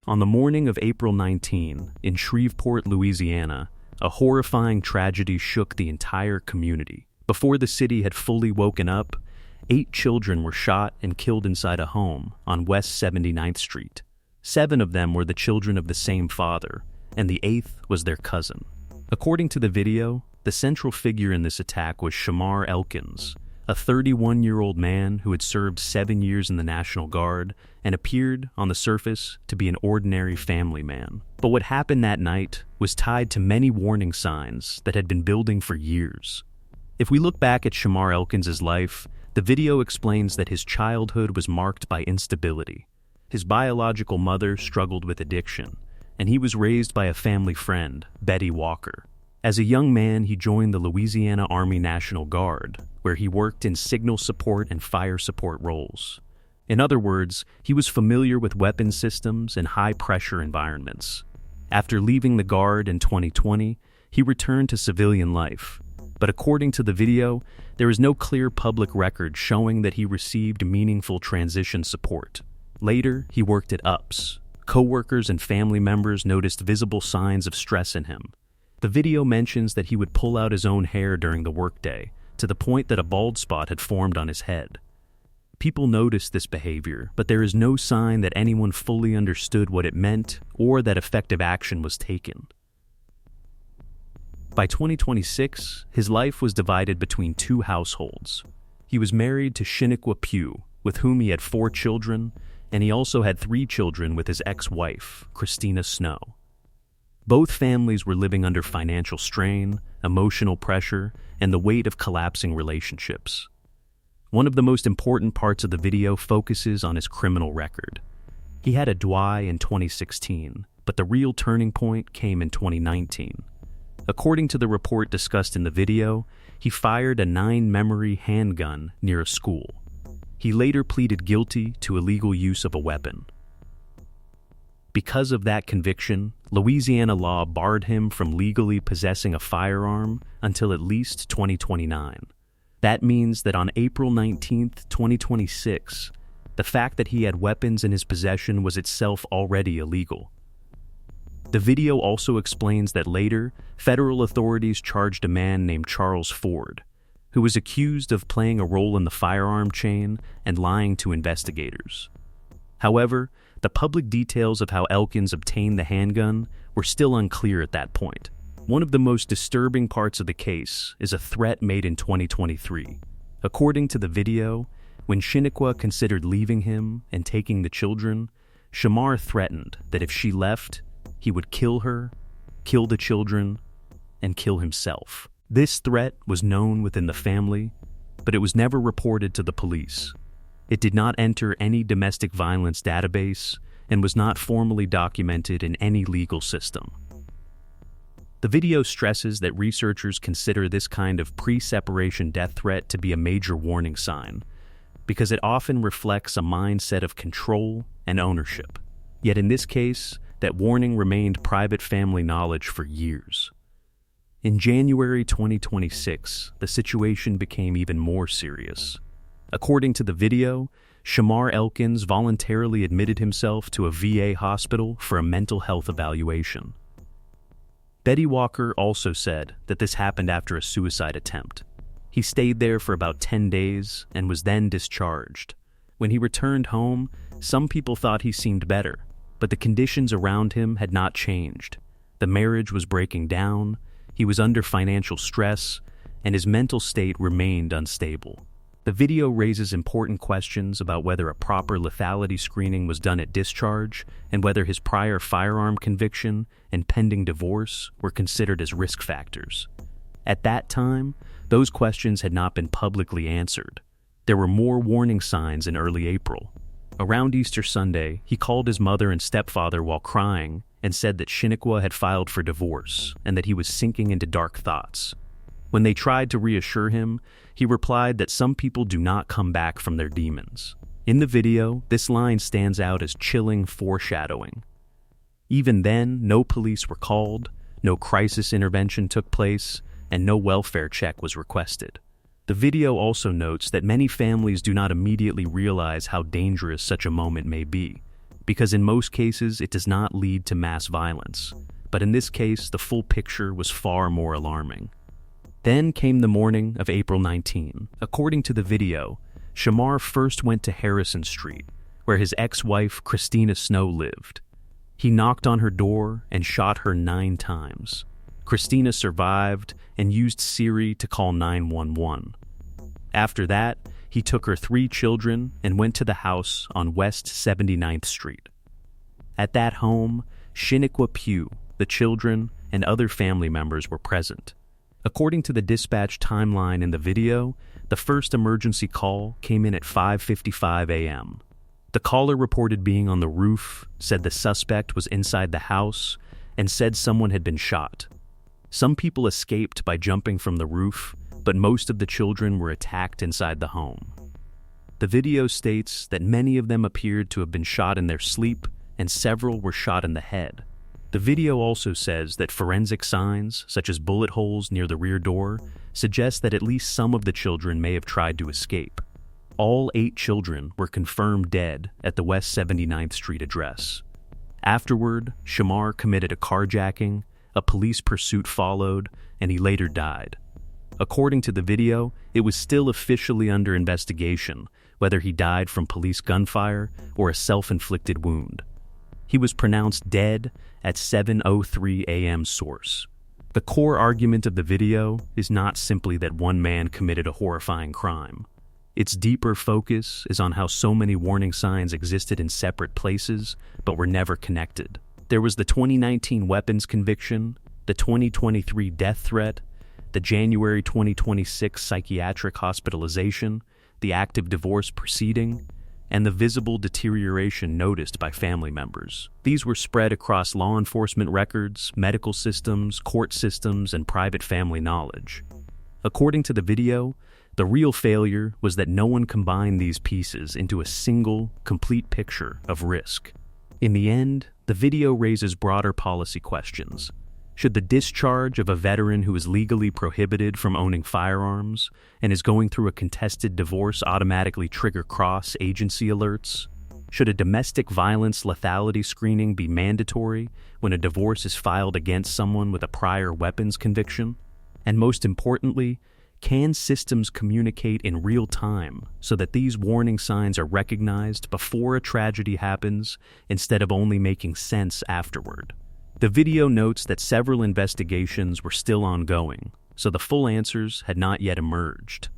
On the morning of April 19, in Shreveport, Louisiana, a horrifying tragedy shook the entire community. Before the city had fully woken up, 8 children were shot and killed inside a home on West 79th Street. 7 of them were the children of the same father, and the 8th was their cousin. According to the video, the central figure in this attack was Shamar Elkins, a 31-year-old man who had served 7 years in the National Guard and appeared, on the surface, to be an ordinary family man. But what happened that night was tied to many warning signs that had been building for years. If we look back at Shamar Elkins' life, the video explains that his childhood was marked by instability. His biological mother struggled with addiction, and he was raised by a family friend, Betty Walker. As a young man, he joined the Louisiana Army National Guard, where he worked in signal support and fire support roles. In other words, he was familiar with weapon systems and high-pressure environments. After leaving the Guard in 2020, he returned to civilian life. But according to the video, there is no clear public record showing that he received meaningful transition support. Later, he worked at UPS. Co-workers and family members noticed visible signs of stress in him. The video mentions that he would pull out his own hair during the workday, to the point that a bald spot had formed on his head. People noticed this behavior, but there is no sign that anyone fully understood what it meant or that effective action was taken. By 2026, his life was divided between 2 households. He was married to Shiniqua Pugh, with whom he had 4 children, and he also had 3 children with his ex-wife, Christina Snow. Both families were living under financial strain, emotional pressure, and the weight of collapsing relationships. One of the most important parts of the video focuses on his criminal record. He had a DUI in 2016, but the real turning point came in 2019. According to the report discussed in the video, he fired a 9-memory handgun near a school. He later pleaded guilty to illegal use of a weapon. Because of that conviction, Louisiana law barred him from legally possessing a firearm until at least 2029. That means that on April 19, 2026, the fact that he had weapons in his possession was itself already illegal. The video also explains that later, federal authorities charged a man named Charles Ford, who was accused of playing a role in the firearm chain and lying to investigators. However, the public details of how Elkins obtained the handgun were still unclear at that point. One of the most disturbing parts of the case is a threat made in 2023. According to the video, when Shiniqua considered leaving him and taking the children, Shamar threatened that if she left, he would kill her, kill the children, and kill himself. This threat was known within the family, but it was never reported to the police. It did not enter any domestic violence database and was not formally documented in any legal system. The video stresses that researchers consider this kind of pre-separation death threat to be a major warning sign, because it often reflects a mindset of control and ownership. Yet in this case, that warning remained private family knowledge for years. In January 2026, the situation became even more serious. According to the video, Shamar Elkins voluntarily admitted himself to a VA hospital for a mental health evaluation. Betty Walker also said that this happened after a suicide attempt. He stayed there for about 10 days and was then discharged. When he returned home, some people thought he seemed better, but the conditions around him had not changed. The marriage was breaking down, he was under financial stress, and his mental state remained unstable. The video raises important questions about whether a proper lethality screening was done at discharge and whether his prior firearm conviction and pending divorce were considered as risk factors. At that time, those questions had not been publicly answered. There were more warning signs in early April. Around Easter Sunday, he called his mother and stepfather while crying and said that Shiniqua had filed for divorce and that he was sinking into dark thoughts. When they tried to reassure him, he replied that some people do not come back from their demons. In the video, this line stands out as chilling foreshadowing. Even then, no police were called, no crisis intervention took place, and no welfare check was requested. The video also notes that many families do not immediately realize how dangerous such a moment may be. because in most cases it does not lead to mass violence, but in this case the full picture was far more alarming. Then came the morning of April 19. According to the video, Shamar first went to Harrison Street, where his ex-wife Christina Snow lived. He knocked on her door and shot her 9 times. Christina survived and used Siri to call 911. After that, he took her 3 children and went to the house on West 79th Street. At that home, Shiniqua Pugh, the children, and other family members were present. According to the dispatch timeline in the video, the first emergency call came in at 5:55 a.m. The caller reported being on the roof, said the suspect was inside the house, and said someone had been shot. Some people escaped by jumping from the roof, but most of the children were attacked inside the home. The video states that many of them appeared to have been shot in their sleep, and several were shot in the head. The video also says that forensic signs, such as bullet holes near the rear door, suggest that at least some of the children may have tried to escape. All 8 children were confirmed dead at the West 79th Street address. Afterward, Shamar committed a carjacking, a police pursuit followed, and he later died. According to the video, it was still officially under investigation whether he died from police gunfire or a self-inflicted wound. He was pronounced dead at 7:03 a.m. source. The core argument of the video is not simply that one man committed a horrifying crime. Its deeper focus is on how so many warning signs existed in separate places but were never connected. There was the 2019 weapons conviction, the 2023 death threat, the January 2026 psychiatric hospitalization, the active divorce proceeding, and the visible deterioration noticed by family members. These were spread across law enforcement records, medical systems, court systems, and private family knowledge. According to the video, the real failure was that no one combined these pieces into a single, complete picture of risk. In the end, the video raises broader policy questions. Should the discharge of a veteran who is legally prohibited from owning firearms and is going through a contested divorce automatically trigger cross-agency alerts? Should a domestic violence lethality screening be mandatory when a divorce is filed against someone with a prior weapons conviction? And most importantly, can systems communicate in real time so that these warning signs are recognized before a tragedy happens instead of only making sense afterward? The video notes that several investigations were still ongoing, so the full answers had not yet emerged.